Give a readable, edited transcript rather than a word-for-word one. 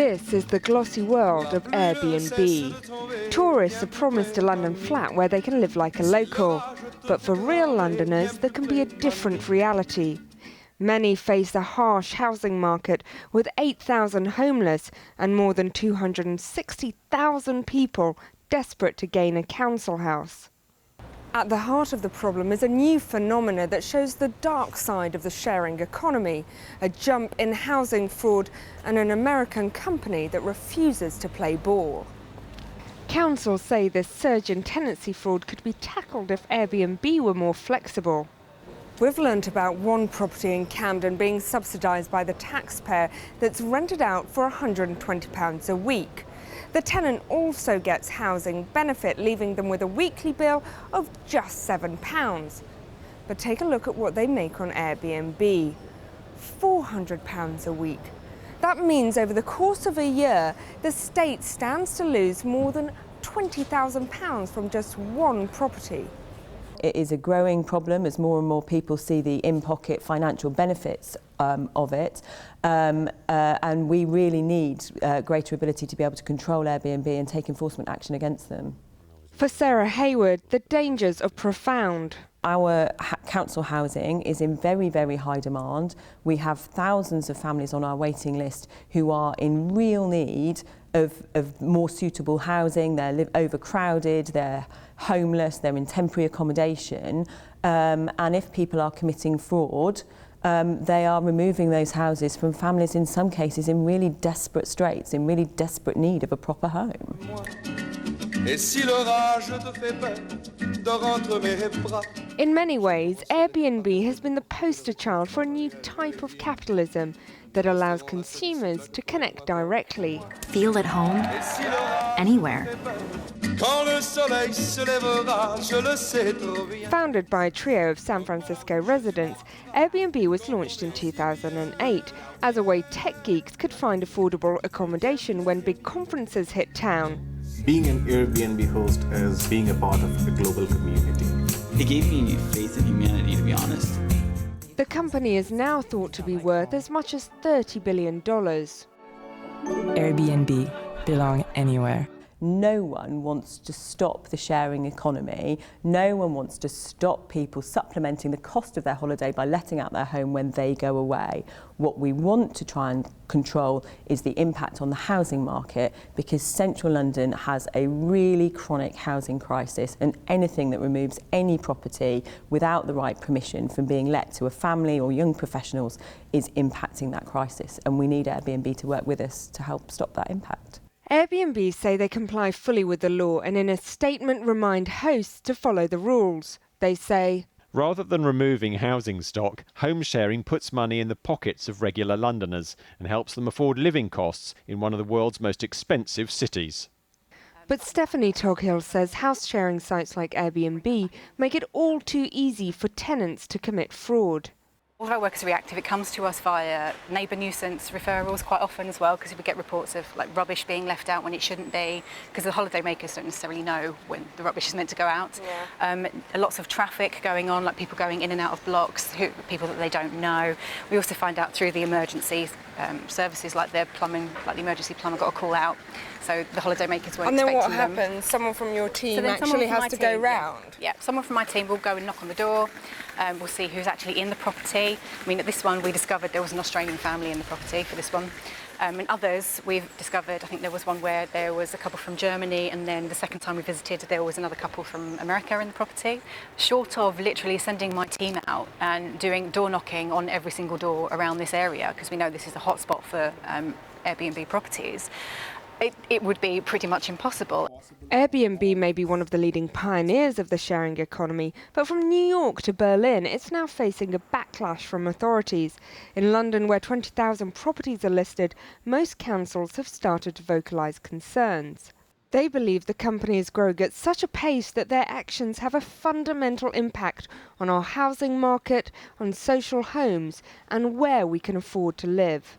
This is the glossy world of Airbnb. Tourists are promised a London flat where they can live like a local. But for real Londoners, there can be a different reality. Many face a harsh housing market with 8,000 homeless and more than 260,000 people desperate to gain a council house. At the heart of the problem is a new phenomena that shows the dark side of the sharing economy, a jump in housing fraud and an American company that refuses to play ball. Councils say this surge in tenancy fraud could be tackled if Airbnb were more flexible. We've learnt about one property in Camden being subsidised by the taxpayer that's rented out for £120 a week. The tenant also gets housing benefit, leaving them with a weekly bill of just £7. But take a look at what they make on Airbnb. £400 a week. That means over the course of a year, the state stands to lose more than £20,000 from just one property. It is a growing problem as more and more people see the in-pocket financial benefits of it, and we really need greater ability to be able to control Airbnb and take enforcement action against them. For Sarah Hayward, the dangers are profound. Our council housing is in very, very high demand. We have thousands of families on our waiting list who are in real need of more suitable housing. They're overcrowded, they're homeless, they're in temporary accommodation, and if people are committing fraud, they are removing those houses from families in some cases in really desperate straits, in really desperate need of a proper home. In many ways, Airbnb has been the poster child for a new type of capitalism that allows consumers to connect directly. Feel at home, anywhere. Founded by a trio of San Francisco residents, Airbnb was launched in 2008 as a way tech geeks could find affordable accommodation when big conferences hit town. Being an Airbnb host is being a part of a global community. It gave me faith in humanity, to be honest. The company is now thought to be worth as much as $30 billion. Airbnb, belong anywhere. No one wants to stop the sharing economy. No one wants to stop people supplementing the cost of their holiday by letting out their home when they go away. What we want to try and control is the impact on the housing market, because central London has a really chronic housing crisis, and anything that removes any property without the right permission from being let to a family or young professionals is impacting that crisis, and we need Airbnb to work with us to help stop that impact. Airbnb say they comply fully with the law and in a statement remind hosts to follow the rules. They say, rather than removing housing stock, home sharing puts money in the pockets of regular Londoners and helps them afford living costs in one of the world's most expensive cities. But Stephanie Toghill says house sharing sites like Airbnb make it all too easy for tenants to commit fraud. All of our work is reactive. It comes to us via neighbour nuisance referrals quite often as well, because we get reports of rubbish being left out when it shouldn't be, because the holiday makers don't necessarily know when the rubbish is meant to go out. Yeah. Lots of traffic going on, like people going in and out of blocks, people that they don't know. We also find out through the emergency services, like their plumbing, like the emergency plumber got a call out, so the holiday makers weren't expecting them. And then what happens? Someone from your team actually has to go round? Yeah, someone from my team will go and knock on the door. We'll see who's actually in the property. I mean, at this one, we discovered there was an Australian family in the property for this one. And others, we've discovered, I think there was one where there was a couple from Germany, and then the second time we visited, there was another couple from America in the property. Short of literally sending my team out and doing door knocking on every single door around this area, because we know this is a hotspot for Airbnb properties, it would be pretty much impossible. Airbnb may be one of the leading pioneers of the sharing economy, but from New York to Berlin, it's now facing a backlash from authorities. In London, where 20,000 properties are listed, most councils have started to vocalise concerns. They believe the company is growing at such a pace that their actions have a fundamental impact on our housing market, on social homes, and where we can afford to live.